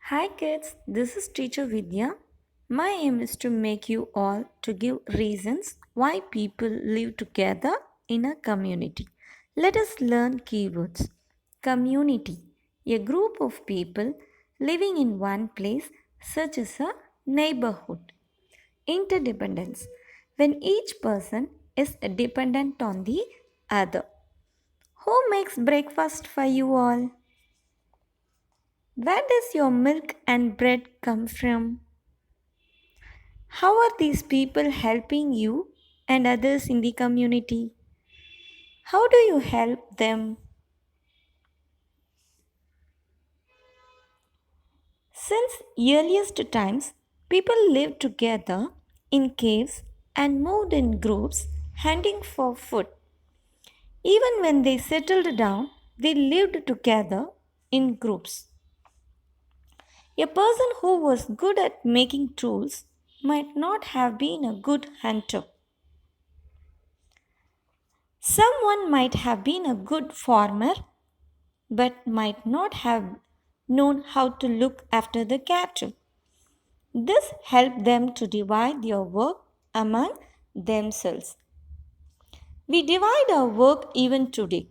Hi kids, this is teacher Vidya. My aim is to make you all to give reasons why people live together in a community. Let us learn keywords. Community, a group of people living in one place such as a neighborhood. Interdependence, when each person is dependent on the other. Who makes breakfast for you all? Where does your milk and bread come from? How are these people helping you and others in the community? How do you help them? Since earliest times, people lived together in caves and moved in groups hunting for food. Even when they settled down, they lived together in groups. A person who was good at making tools might not have been a good hunter. Someone might have been a good farmer but might not have known how to look after the cattle. This helped them to divide their work among themselves. We divide our work even today.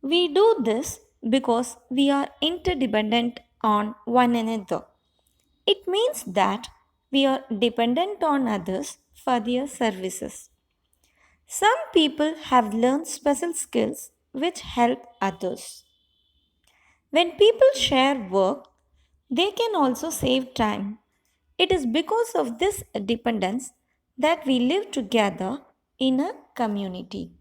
We do this because we are interdependent on one another. It means that we are dependent on others for their services. Some people have learned special skills which help others. When people share work, they can also save time. It is because of this dependence that we live together in a community.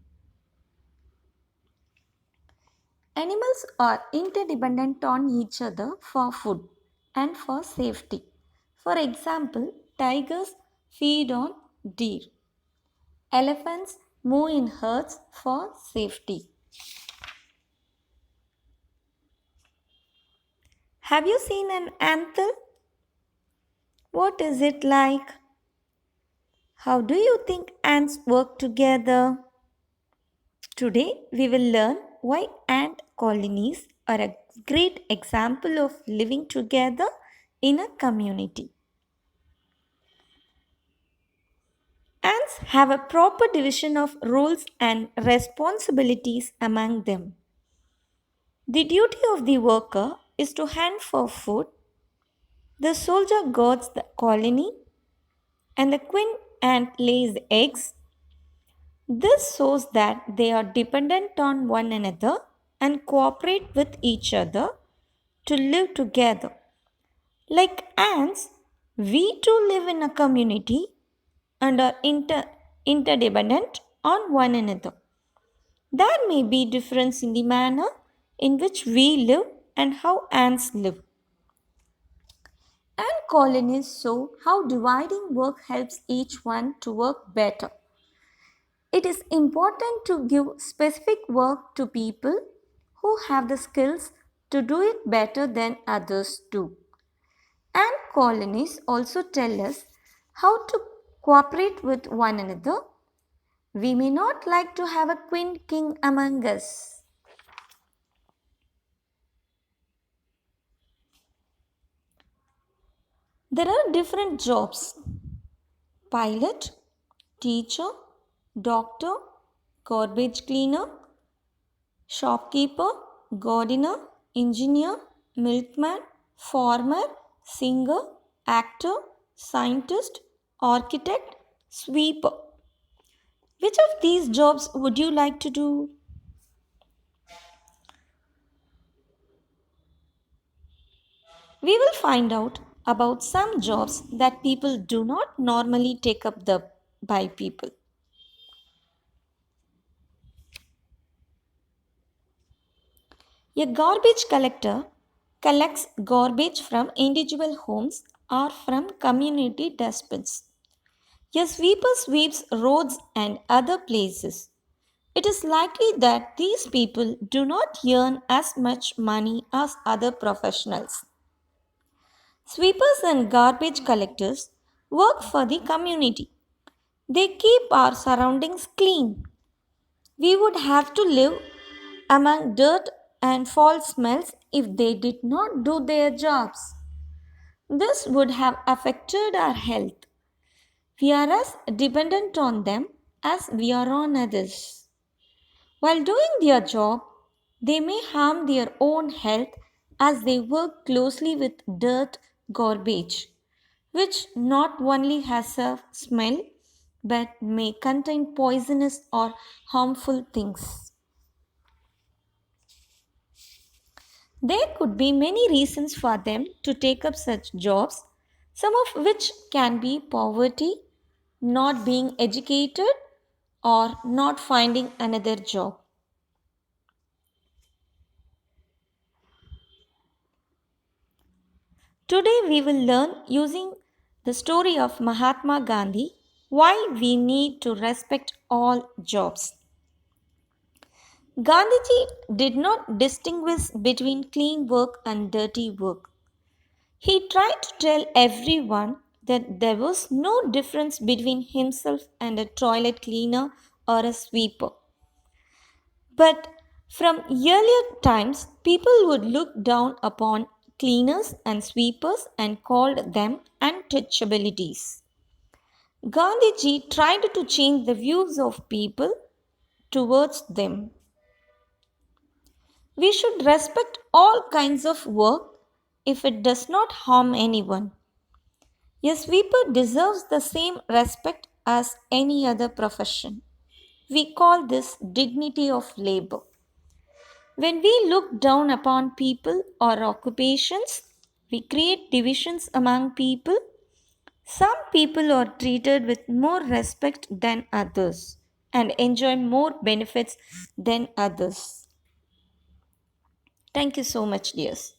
Animals are interdependent on each other for food and for safety. For example, tigers feed on deer. Elephants move in herds for safety. Have you seen an anther? What is it like? How do you think ants work together? Today we will learn why ant colonies are a great example of living together in a community. Ants have a proper division of roles and responsibilities among them. The duty of the worker is to hunt for food, the soldier guards the colony, and the queen ant lays eggs. This shows that they are dependent on one another and cooperate with each other to live together. Like ants, we too live in a community and are interdependent on one another. There may be difference in the manner in which we live and how ants live. Ant colonies show how dividing work helps each one to work better. It is important to give specific work to people who have the skills to do it better than others do. And colonies also tell us how to cooperate with one another. We may not like to have a queen king among us. There are different jobs: pilot, teacher, doctor, garbage cleaner, shopkeeper, gardener, engineer, milkman, farmer, singer, actor, scientist, architect, sweeper. Which of these jobs would you like to do? We will find out about some jobs that people do not normally take up the by people. A garbage collector collects garbage from individual homes or from community dustbins. A sweeper sweeps roads and other places. It is likely that these people do not earn as much money as other professionals. Sweepers and garbage collectors work for the community. They keep our surroundings clean. We would have to live among dirt and foul smells if they did not do their jobs. This would have affected our health. We are as dependent on them as we are on others. While doing their job, they may harm their own health as they work closely with dirt, garbage, which not only has a smell but may contain poisonous or harmful things. There could be many reasons for them to take up such jobs, some of which can be poverty, not being educated, or not finding another job. Today we will learn using the story of Mahatma Gandhi why we need to respect all jobs. Gandhiji did not distinguish between clean work and dirty work. He tried to tell everyone that there was no difference between himself and a toilet cleaner or a sweeper. But from earlier times, people would look down upon cleaners and sweepers and called them untouchabilities. Gandhiji tried to change the views of people towards them. We should respect all kinds of work if it does not harm anyone. A sweeper deserves the same respect as any other profession. We call this dignity of labor. When we look down upon people or occupations, we create divisions among people. Some people are treated with more respect than others and enjoy more benefits than others. Thank you so much, dears.